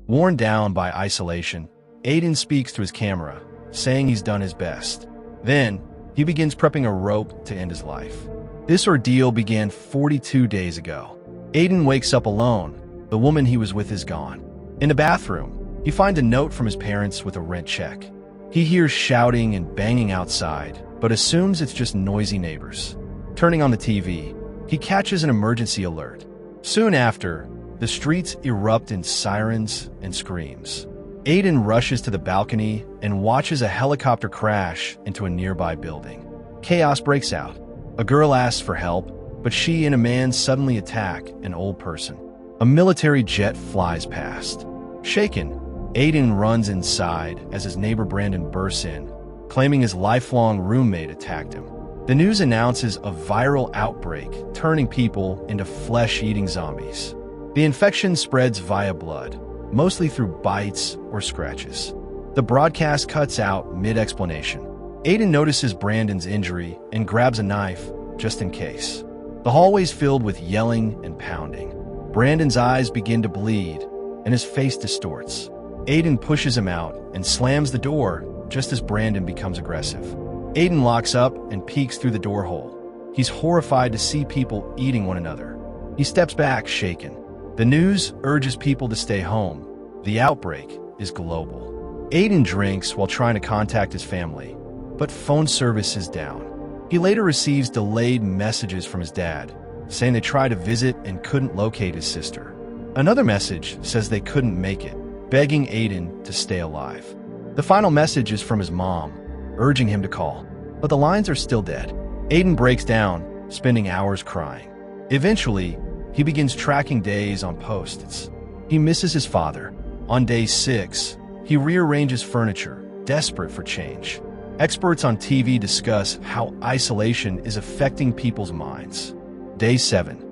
Worn down by isolation, Aiden speaks to his camera, saying he's done his best. Then, he begins prepping a rope to end his life. This ordeal began 42 days ago. Aiden wakes up alone. The woman he was with is gone. In the bathroom, he finds a note from his parents with a rent check. He hears shouting and banging outside, but assumes it's just noisy neighbors. Turning on the TV, he catches an emergency alert. Soon after, the streets erupt in sirens and screams. Aiden rushes to the balcony and watches a helicopter crash into a nearby building. Chaos breaks out. A girl asks for help, but she and a man suddenly attack an old person. A military jet flies past. Shaken, Aiden runs inside as his neighbor Brandon bursts in, claiming his lifelong roommate attacked him. The news announces a viral outbreak, turning people into flesh-eating zombies. The infection spreads via blood, mostly through bites or scratches. The broadcast cuts out mid-explanation. Aiden notices Brandon's injury and grabs a knife, just in case. The hallway's filled with yelling and pounding. Brandon's eyes begin to bleed, and his face distorts. Aiden pushes him out and slams the door just as Brandon becomes aggressive. Aiden locks up and peeks through the door hole. He's horrified to see people eating one another. He steps back, shaken. The news urges people to stay home. The outbreak is global. Aiden drinks while trying to contact his family, but phone service is down. He later receives delayed messages from his dad, saying they tried to visit and couldn't locate his sister. Another message says they couldn't make it, begging Aiden to stay alive. The final message is from his mom, urging him to call, but the lines are still dead. Aiden breaks down, spending hours crying. Eventually, he begins tracking days on post-its. He misses his father. On day 6, he rearranges furniture, desperate for change. Experts on TV discuss how isolation is affecting people's minds. Day 7.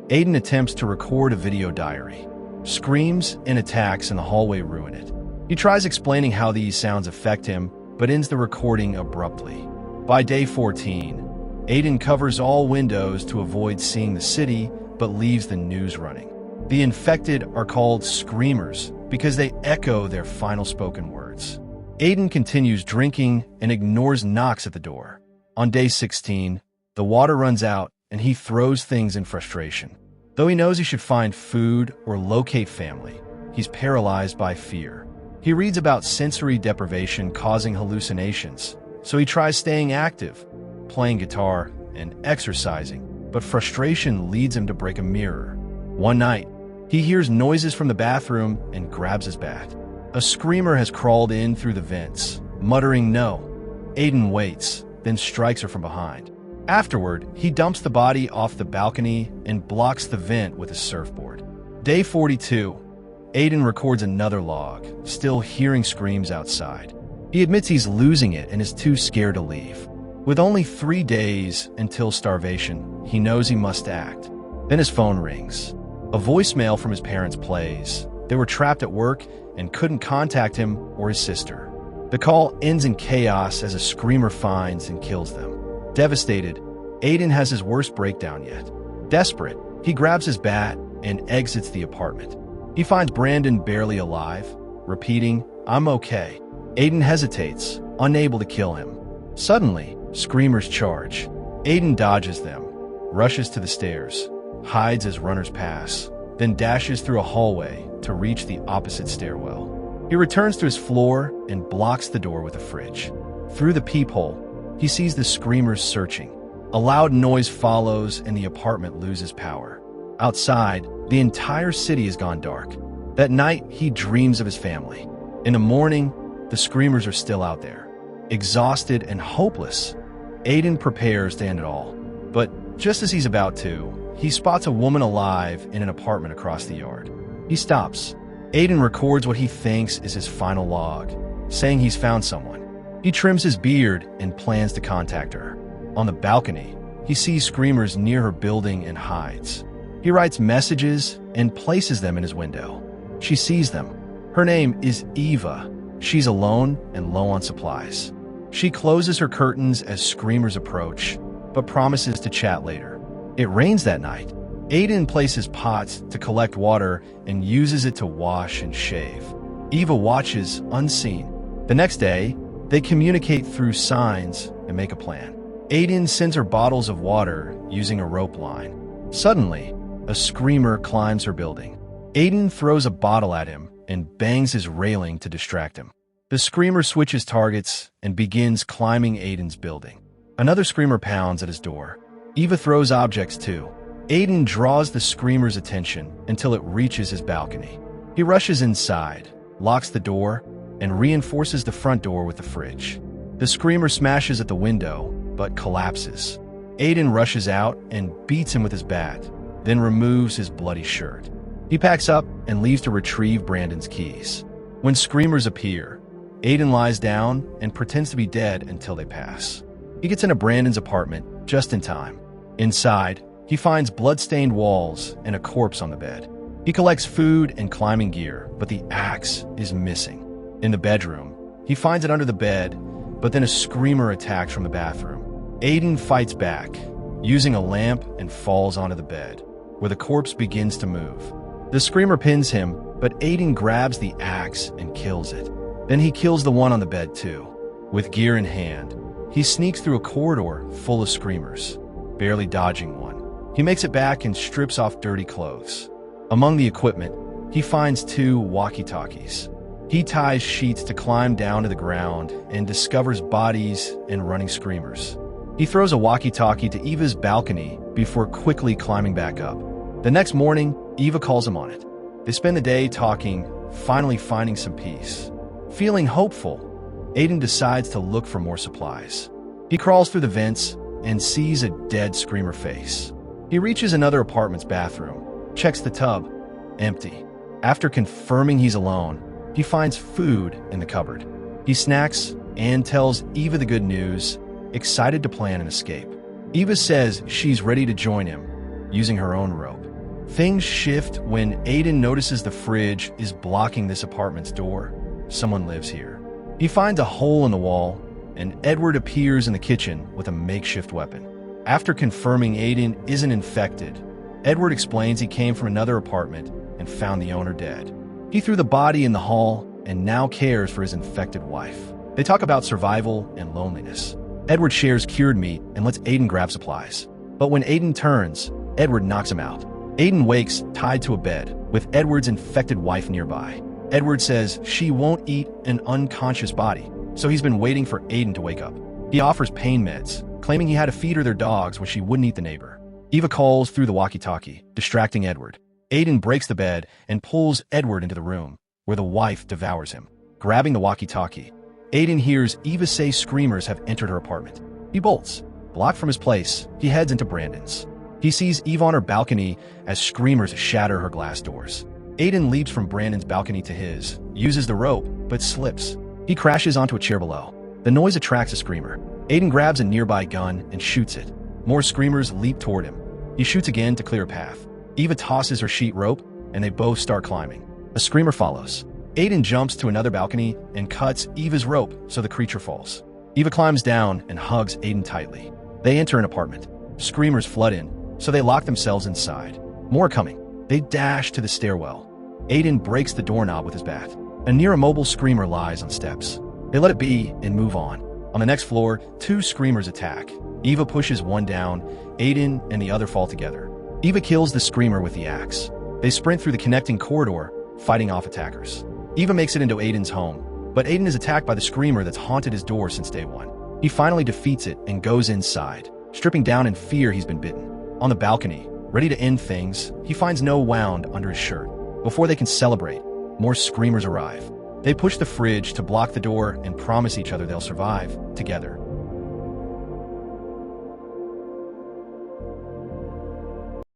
Aiden attempts to record a video diary. Screams and attacks in the hallway ruin it. He tries explaining how these sounds affect him, but ends the recording abruptly. By day 14, Aiden covers all windows to avoid seeing the city, but leaves the news running. The infected are called screamers because they echo their final spoken words. Aiden continues drinking and ignores knocks at the door. On day 16, the water runs out and he throws things in frustration. Though he knows he should find food or locate family, he's paralyzed by fear. He reads about sensory deprivation causing hallucinations, so he tries staying active, playing guitar, and exercising, but frustration leads him to break a mirror. One night, he hears noises from the bathroom and grabs his bat. A screamer has crawled in through the vents, muttering no. Aiden waits, then strikes her from behind. Afterward, he dumps the body off the balcony and blocks the vent with a surfboard. Day 42. Aiden records another log, still hearing screams outside. He admits he's losing it and is too scared to leave. With only 3 days until starvation, he knows he must act. Then his phone rings. A voicemail from his parents plays. They were trapped at work and couldn't contact him or his sister. The call ends in chaos as a screamer finds and kills them. Devastated, Aiden has his worst breakdown yet. Desperate, he grabs his bat and exits the apartment. He finds Brandon barely alive, repeating, "I'm okay." Aiden hesitates, unable to kill him. Suddenly, screamers charge. Aiden dodges them, rushes to the stairs, hides as runners pass, then dashes through a hallway to reach the opposite stairwell. He returns to his floor and blocks the door with a fridge. Through the peephole, he sees the screamers searching. A loud noise follows and the apartment loses power. Outside, the entire city has gone dark. That night, he dreams of his family. In the morning, the screamers are still out there. Exhausted and hopeless, Aiden prepares to end it all. But just as he's about to, he spots a woman alive in an apartment across the yard. He stops. Aiden records what he thinks is his final log, saying he's found someone. He trims his beard and plans to contact her. On the balcony, he sees screamers near her building and hides. He writes messages and places them in his window. She sees them. Her name is Eva. She's alone and low on supplies. She closes her curtains as screamers approach, but promises to chat later. It rains that night. Aiden places pots to collect water and uses it to wash and shave. Eva watches unseen. The next day, they communicate through signs and make a plan. Aiden sends her bottles of water using a rope line. Suddenly, a screamer climbs her building. Aiden throws a bottle at him and bangs his railing to distract him. The screamer switches targets and begins climbing Aiden's building. Another screamer pounds at his door. Eva throws objects too. Aiden draws the screamer's attention until it reaches his balcony. He rushes inside, locks the door, and reinforces the front door with the fridge. The screamer smashes at the window, but collapses. Aiden rushes out and beats him with his bat, then removes his bloody shirt. He packs up and leaves to retrieve Brandon's keys. When screamers appear, Aiden lies down and pretends to be dead until they pass. He gets into Brandon's apartment just in time. Inside, he finds blood-stained walls and a corpse on the bed. He collects food and climbing gear, but the axe is missing. In the bedroom, he finds it under the bed, but then a screamer attacks from the bathroom. Aiden fights back, using a lamp, and falls onto the bed, where the corpse begins to move. The screamer pins him, but Aiden grabs the axe and kills it. Then he kills the one on the bed too. With gear in hand, he sneaks through a corridor full of screamers, barely dodging one. He makes it back and strips off dirty clothes. Among the equipment, he finds 2 walkie-talkies. He ties sheets to climb down to the ground and discovers bodies and running screamers. He throws a walkie-talkie to Eva's balcony before quickly climbing back up. The next morning, Eva calls him on it. They spend the day talking, finally finding some peace. Feeling hopeful, Aiden decides to look for more supplies. He crawls through the vents and sees a dead screamer face. He reaches another apartment's bathroom, checks the tub, empty. After confirming he's alone, he finds food in the cupboard. He snacks and tells Eva the good news, excited to plan an escape. Eva says she's ready to join him, using her own rope. Things shift when Aiden notices the fridge is blocking this apartment's door. Someone lives here. He finds a hole in the wall, and Edward appears in the kitchen with a makeshift weapon. After confirming Aiden isn't infected, Edward explains he came from another apartment and found the owner dead. He threw the body in the hall and now cares for his infected wife. They talk about survival and loneliness. Edward shares cured meat and lets Aiden grab supplies. But when Aiden turns, Edward knocks him out. Aiden wakes tied to a bed, with Edward's infected wife nearby. Edward says she won't eat an unconscious body, so he's been waiting for Aiden to wake up. He offers pain meds, claiming he had to feed her their dogs when she wouldn't eat the neighbor. Eva calls through the walkie-talkie, distracting Edward. Aiden breaks the bed and pulls Edward into the room, where the wife devours him. Grabbing the walkie-talkie, Aiden hears Eva say screamers have entered her apartment. He bolts. Blocked from his place, he heads into Brandon's. He sees Eva on her balcony as screamers shatter her glass doors. Aiden leaps from Brandon's balcony to his, uses the rope, but slips. He crashes onto a chair below. The noise attracts a screamer. Aiden grabs a nearby gun and shoots it. More screamers leap toward him. He shoots again to clear a path. Eva tosses her sheet rope, and they both start climbing. A screamer follows. Aiden jumps to another balcony and cuts Eva's rope so the creature falls. Eva climbs down and hugs Aiden tightly. They enter an apartment. Screamers flood in, so they lock themselves inside. More are coming. They dash to the stairwell. Aiden breaks the doorknob with his bat. A near-immobile screamer lies on steps. They let it be and move on. On the next floor, 2 screamers attack. Eva pushes one down. Aiden and the other fall together. Eva kills the screamer with the axe. They sprint through the connecting corridor, fighting off attackers. Eva makes it into Aiden's home, but Aiden is attacked by the screamer that's haunted his door since day one. He finally defeats it and goes inside, stripping down in fear he's been bitten. On the balcony, ready to end things, he finds no wound under his shirt. Before they can celebrate, more screamers arrive. They push the fridge to block the door and promise each other they'll survive together.